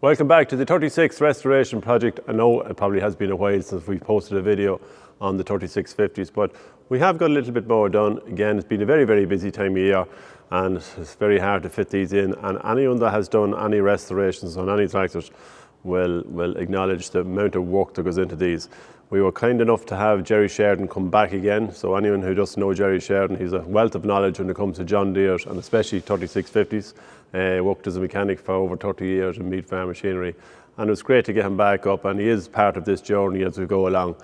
Welcome back to the 36 restoration project. I know it probably has been a while since we posted a video on the 3650s, but we have got a little bit more done. Again, it's been a very, very busy time of year and it's very hard to fit these in, and anyone that has done any restorations on any tractors will acknowledge the amount of work that goes into these. We were kind enough to have Gerry Sheridan come back again, so anyone who doesn't know Gerry Sheridan, he's a wealth of knowledge when it comes to John Deere's and especially 3650s. Worked as a mechanic for over 30 years in meat farm machinery, and it was great to get him back up, and he is part of this journey as we go along.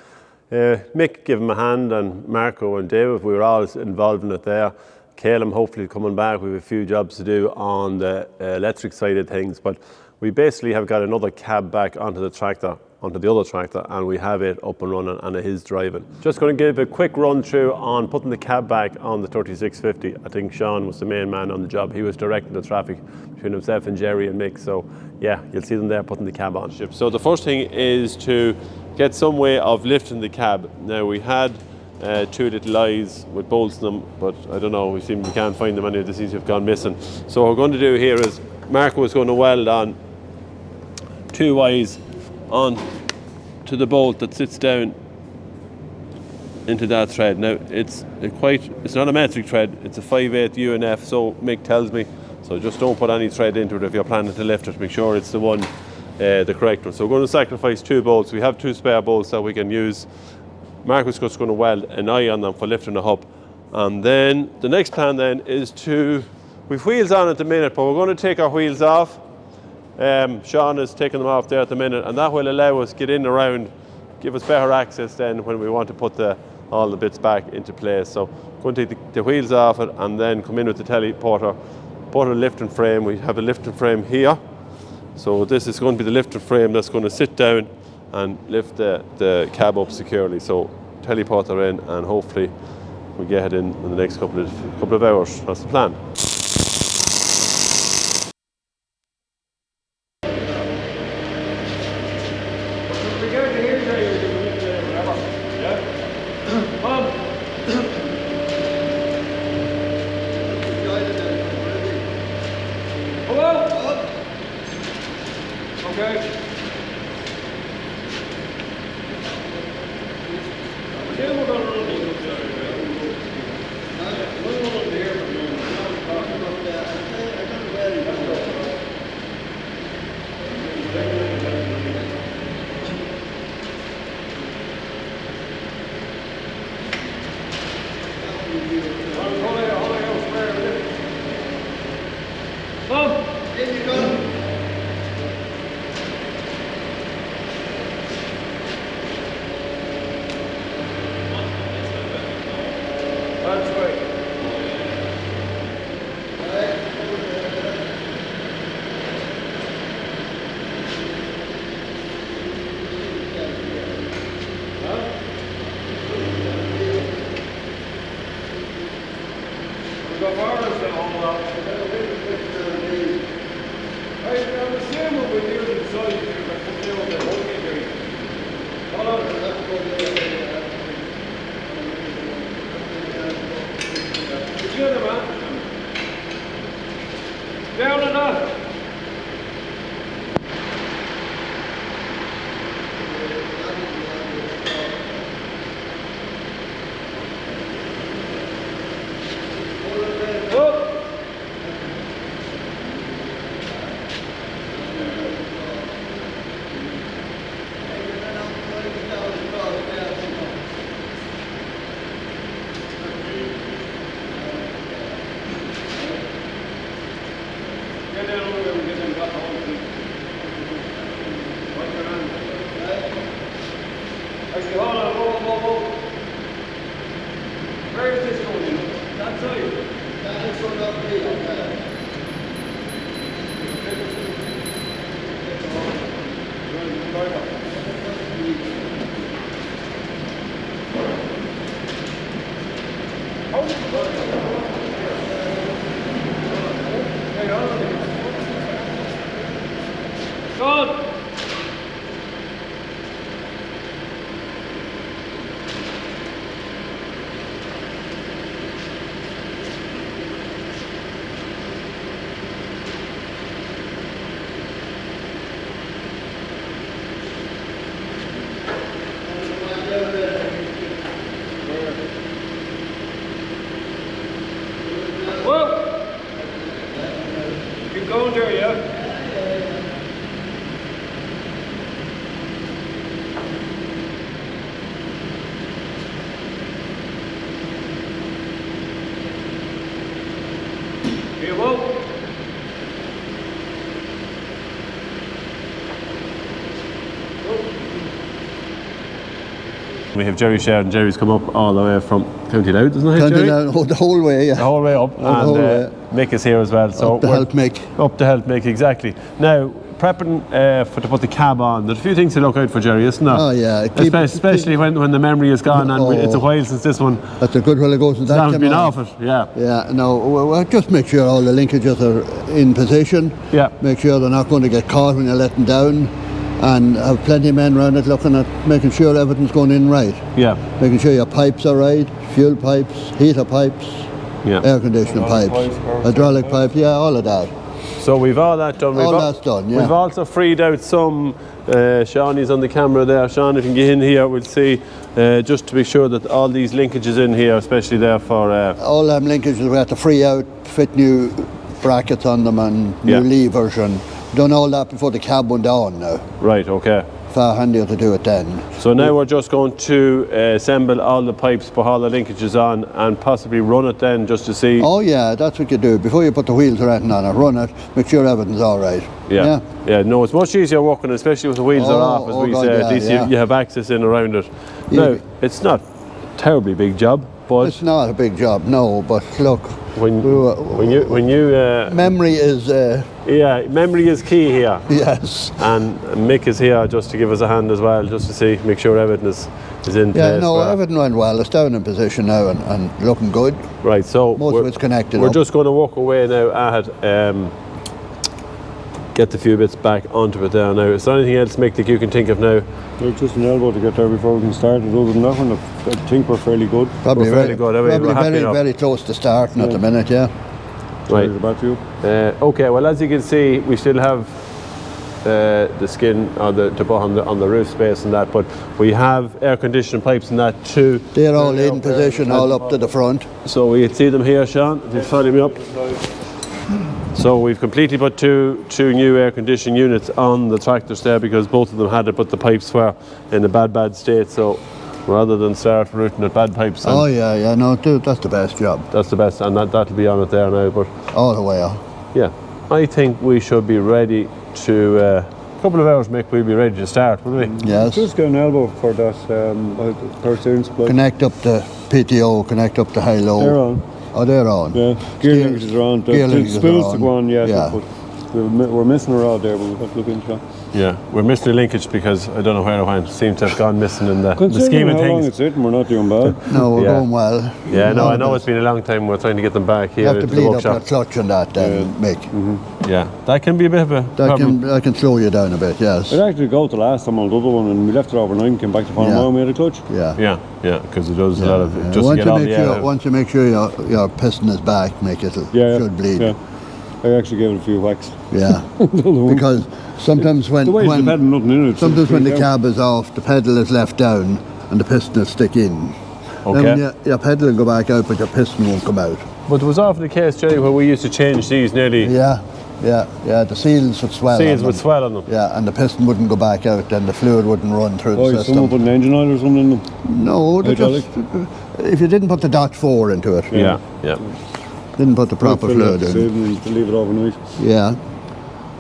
Mick gave him a hand, and Marco and David, we were all involved in it there. Caleb hopefully coming back. We have a few jobs to do on the electric side of things, but we basically have got another cab back onto the tractor, onto the other tractor, and we have it up and running and it is driving. Just going to give a quick run through on putting the cab back on the 3650. I think Sean was the main man on the job. He was directing the traffic between himself and Gerry and Mick, so yeah, you'll see them there putting the cab on. So the first thing is to get some way of lifting the cab. Now we had two little eyes with bolts in them, but I don't know, we can't find them anyway. They seem to have gone missing. So what we're going to do here is Marco is going to weld on two eyes on to the bolt that sits down into that thread. Now it's not a metric thread, it's a 5/8 UNF, so Mick tells me, so just don't put any thread into it if you're planning to lift it. Make sure it's the one, the correct one. So we're going to sacrifice two bolts. We have two spare bolts that we can use. Marco's just going to weld an eye on them for lifting the hub, and then the next plan then is we've wheels on at the minute, but we're going to take our wheels off. Sean is taking them off there at the minute, and that will allow us to get in and around, give us better access then when we want to put all the bits back into place. So going to take the wheels off it and then come in with the teleporter, put a lifting frame. We have a lifting frame here, so this is going to be the lifting frame that's going to sit down and lift the cab up securely. So teleporter in, and hopefully we get it in the next couple of hours. That's the plan. Down and up. Where is this going? That side? That is going up here. Good. Whoa! Keep going, Gerry, yeah? Here, whoa! We have Gerry Sheridan. Gerry's come up all the way from County Louth, isn't it, County Gerry? Louth, the whole way, yeah. The whole way up. The whole way. Mick is here as well. So Up to we're- help Mick. Up to help Mick, exactly. Now, prepping to put the cab on, there's a few things to look out for, Gerry, isn't there? Oh, yeah. Especially when the memory is gone and it's a while since this one. That's a good while ago since that Sam's came been off. off it, yeah. Yeah, no, well, just make sure all the linkages are in position. Yeah. Make sure they're not going to get caught when you let them down. And have plenty of men around it looking at making sure everything's going in right. Yeah. Making sure your pipes are right, fuel pipes, heater pipes, Yeah. air conditioning pipes, hydraulic pipes, yeah, all of that. So we've all that done. All that's done, yeah. We've also freed out some, Shawnee's on the camera there. Sean, if you can get in here, we'll see, just to be sure that all these linkages in here, especially there for... All them linkages we have to free out, fit new brackets on them and new Yeah. levers, and done all that before the cab went on now. Right, okay. Far handier to do it then. So now we're just going to assemble all the pipes, put all the linkages on, and possibly run it then just to see... Oh yeah, that's what you do. Before you put the wheels or anything on it, run it, make sure everything's all right. Yeah. No, it's much easier working, especially with the wheels are off, as we God, say. yeah, At least yeah. you have access in around it. Yeah. Now, it's not a terribly big job, but It's not a big job, no, but look, when you memory is, yeah, memory is key here. yes. And Mick is here just to give us a hand as well, just to see, make sure everything is in place. Yeah, no, for- everything went well. It's down in position now and looking good. Right, so Most of it's connected We're up. just going to walk away now, Ahad, get the few bits back onto it there now. Is there anything else, Mick, that you can think of now? There's just an elbow to get there before we can start. Other than that one, I think we're fairly good. Probably We're fairly good, are we? Probably We're happy very, enough. very close to starting at the minute, yeah. Right. Sorry about you. Okay, well, as you can see, we still have the skin or the put on the roof space and that, but we have air conditioning pipes and that too. They're all in position, all up to the front. So we can see them here, Sean, if you follow me up. So we've completely put two new air conditioning units on the tractors there because both of them had it, but the pipes were in a bad state. So rather than start routing at bad pipes, and Oh yeah, no, dude, that's the best job. that's the best, and that'll be on it there now. But All the way up. yeah, I think we should be ready to. A couple of hours, Mick, we'll be ready to start, will we? Yes. Just get an elbow for that power steering supply. Connect up the PTO, connect up the high-low. They're on. Oh, they're on. Yeah, gear linkages are on. Gear The linkages spills are to go on, yeah. Yeah. But we're missing a rod there, but we'll have to look into that. Yeah, we're missing a linkage because I don't know where it went. Seems to have gone missing in the scheme Considering of how long things. it's sitting, we're not doing bad. No, we're Yeah. going well. Yeah, no, I know but it's been a long time. We're trying to get them back You here have to into the bleed up workshop. that clutch and that then, Mick. Yeah, that can be a bit of a problem. That can slow you down a bit, yes. It actually got the last time on the other one, and we left it overnight and came back to farm Yeah. and we had a clutch. Yeah. Yeah, because it does a lot of Yeah. just to Once get you all make the air. sure, once you make sure your piston is back, Mick, it Yeah, should bleed. Yeah. I actually gave it a few whacks. Yeah. Because sometimes when The way it's had nothing in it. sometimes when the yeah. cab is off, the pedal is left down and the piston will stick in. Okay. Then when your pedal will go back out, but your piston won't come out. But it was often the case, Jerry, where we used to change these nearly. Yeah. The seals would swell. Seals on would them. swell on them. Yeah, and the piston wouldn't go back out, and the fluid wouldn't run through Oh, the is someone system. put an engine oil or something in them? No, they Hydraulic? just if you didn't put the dot 4 into it, Yeah. didn't put the proper Fill fluid it, in. save them and leave it overnight. Yeah.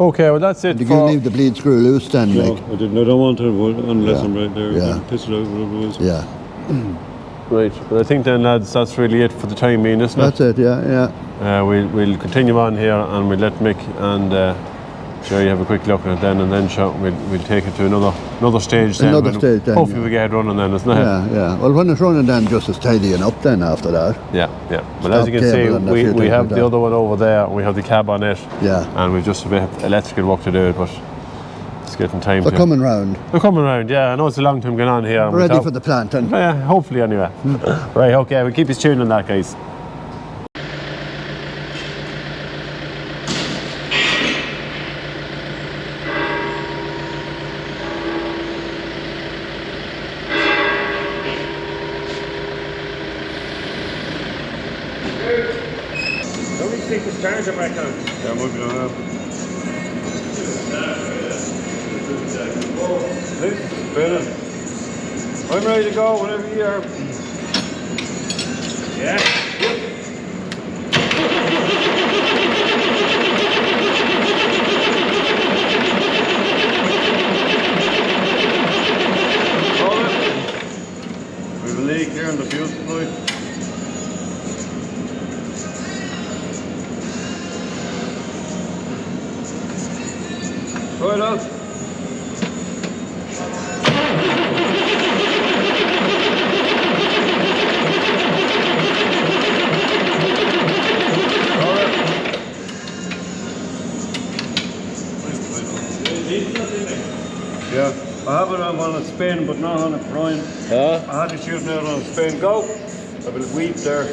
Okay, well that's it Did you for. leave the bleed screw loose then, No, Mick? I didn't. I don't want to unless Yeah. I'm right there. Yeah. Piss it out, whatever it was. Yeah. Right, but I think then, lads, that's really it for the time being, isn't That's it, yeah. We'll continue on here and we'll let Mick and Jerry have a quick look at it then, and then sure, we'll take it to another stage then. Another when stage then, hopefully yeah. we get it running then, isn't it? Yeah. Well, when it's running then, just as tidying up then after that. Yeah. Well, as Stop you can see, cable and a we few things have like the that. other one over there, we have the cab on it, Yeah. and we've just a bit of electrical work to do, but it's getting time They're to... coming round. We're coming around, yeah. I know it's a long time going on here. and we Ready thought- for the planting. Yeah, hopefully anyway. Right, okay, we'll keep you tuned on that, guys. charger back on? Yeah, maybe not have. Better. I'm ready to go whenever you are. Yeah. We have a leak here in the fuel supply. Try it out. Yeah, I have it on a spin, but not on a prime. I had to shoot it out on a spin. Go! I have a weep there.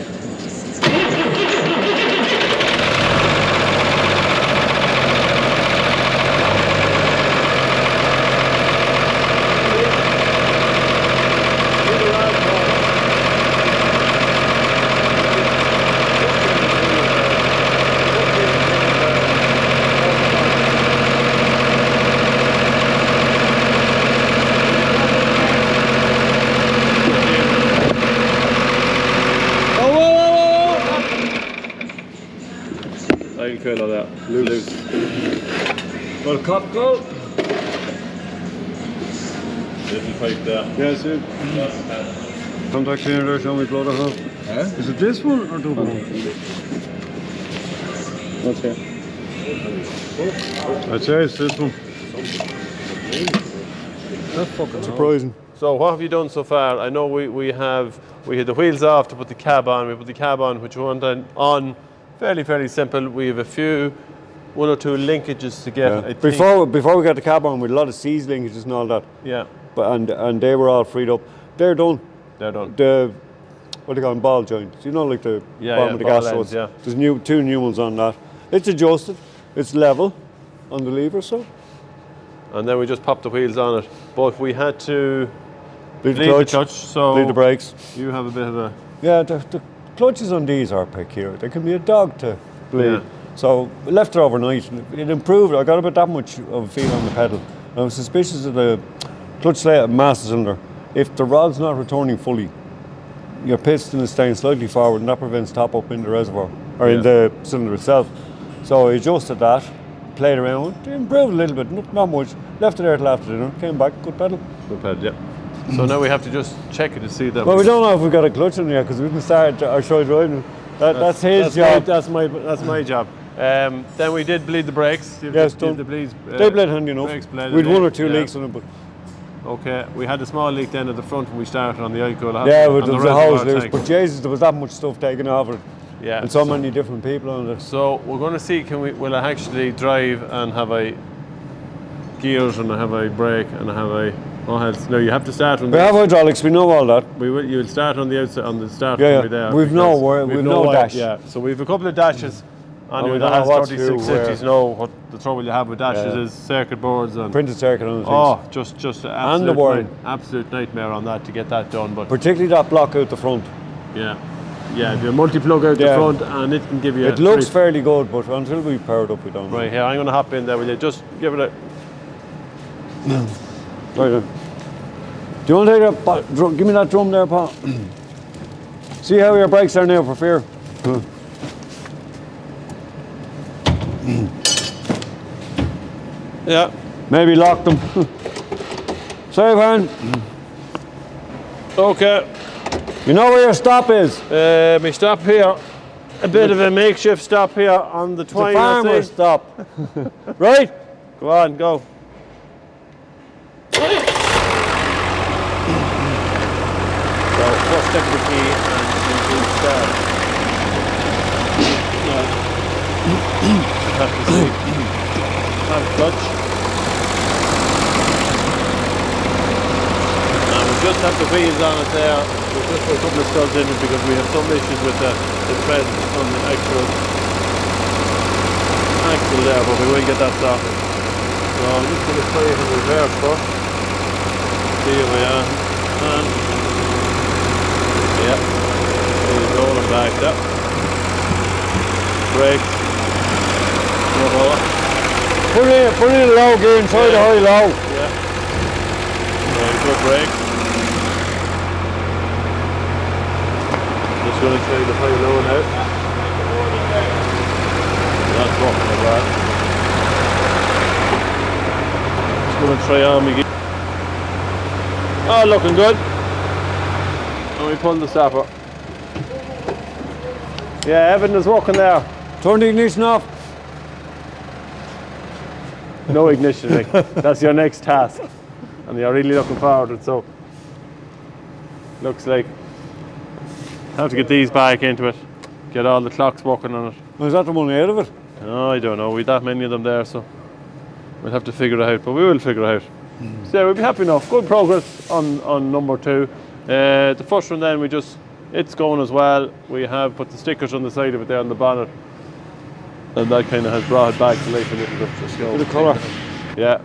I can feel all that. Loose. Well, cop go. Little pipe there. Yeah, see. Contact cleaner there, show me blow the hole. Is it this one or double one? What's here? I'd say it's this one. That's fucking surprising. So what have you done so far? I know we had the wheels off to put the cab on. We put the cab on, which went on fairly simple. We have one or two linkages to get. Yeah. I think. Before we got the cab on, we had a lot of C's linkages and all that. Yeah. But and they were all freed up. They're done. They're done. The what do you call them, ball joints? You know, like the bottom of the ball gas ends, hose. yeah. There's two new ones on that. It's adjusted. It's level on the lever, so. And then we just popped the wheels on it. But we had to Leave bleed the clutch, so leave the brakes. you have a bit of a... Yeah, the clutches on these are peculiar. They can be a dog to bleed. Yeah. So we left it overnight. It improved. I got about that much of a feel on the pedal. I was suspicious of the clutch master cylinder. If the rod's not returning fully, your piston is staying slightly forward, and that prevents top up in the reservoir or in the cylinder itself. So I adjusted that, played around with it, improved a little bit, not much. Left it there till after dinner, came back, good pedal. Good pedal, yeah. So now we have to just check it to see that. Well, we don't know if we got a clutch in yet because we didn't start our show driving. That's his job. That's my job. Then we did bleed the brakes. Yes, done. The bleeds, They bled handy enough. brakes bled We'd in, one or two yeah. leaks on it, but Okay, we had a small leak then at the front when we started on the alcohol. yeah, but there was a hose reservoir loose. tank. But Jesus, there was that much stuff taken off it, Yeah. and so many different people on it. So we're going to see will I actually drive and have a gears and I have a brake and I have a no, you have to start on We have hydraulics. We know all that. You'll start on the outside on the start. Yeah, from there. we've no because we've no dash. Yeah, so we've a couple of dashes. And Anyone we that don't has know what to do, 3650s know what the trouble you have with dashes Yeah. is circuit boards and Printed circuit on the things. oh, just an And the absolute wiring. absolute nightmare on that to get that done. But Particularly that block out the front. yeah, if you're multi-plug out the Yeah. front and it can give you. It looks fairly good, but until we powered up, we don't. Right here, I'm going to hop in there. Will you just give it a? Right then. Do you want to take that? Give me that drum there, Paul. See how your brakes are now for fear. Yeah. Maybe lock them. Sorry, man. Okay. You know where your stop is? We stop here. A bit of a makeshift stop here on the It's a twine. farmer I see. stop. Right? Go on, go. So first step of the key and you do start. Have to see. Hand clutch. And we just have the wheels on it there. We just put a couple of studs in it because we have some issues with the thread on the actual axle there, but we will get that sorted. So I'm just going to play it in reverse first. Here we are. And yeah, he's rolling back there. Brakes. Put in a low gear and try the high low. Yeah. Good brake. Just going to try the high low now. That's working as well. Just going to try on my gear. Oh, looking good. And we pull the stopper. Yeah, Evan is working there. Turn the ignition off. No ignition, Mick. That's your next task. And you're really looking forward to it, so looks like have to get these back into it, get all the clocks working on it. Was that the money out of it? Oh, I don't know, we've that many of them there, so we'll have to figure it out, but we will figure it out. So yeah, we'll be happy enough. Good progress on number 2. The first one then, it's going as well. We have put the stickers on the side of it there on the bonnet, and that kind of has brought it back to life a little bit. Just go. The colour. Yeah.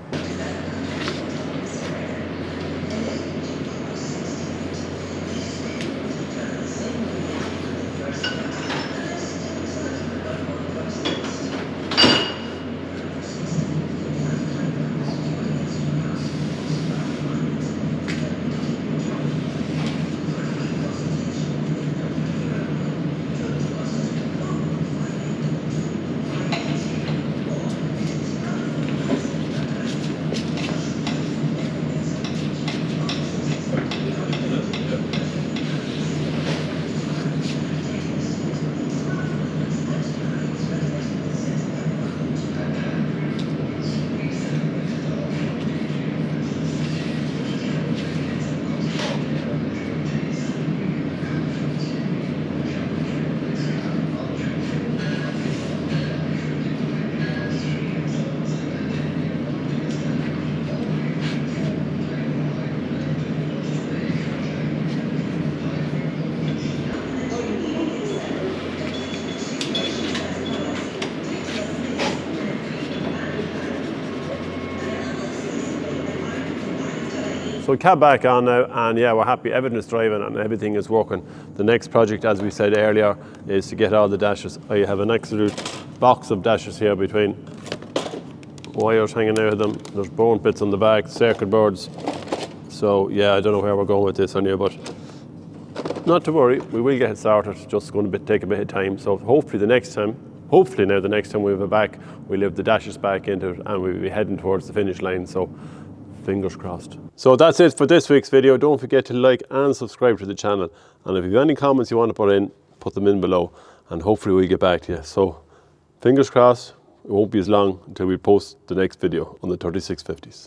So cab back on now, and yeah, we're happy. Everything is driving and everything is working. The next project, as we said earlier, is to get all the dashers. I have an absolute box of dashers here between wires hanging out of them. There's bone bits on the back, circuit boards. So yeah, I don't know where we're going with this on here, but not to worry, we will get it started. Just going to take a bit of time. So hopefully the next time we have it back, we'll have the dashers back into it and we'll be heading towards the finish line. So fingers crossed. So that's it for this week's video. Don't forget to like and subscribe to the channel. And if you have any comments you want to put them in below. And hopefully we'll get back to you. So fingers crossed, it won't be as long until we post the next video on the 3650s.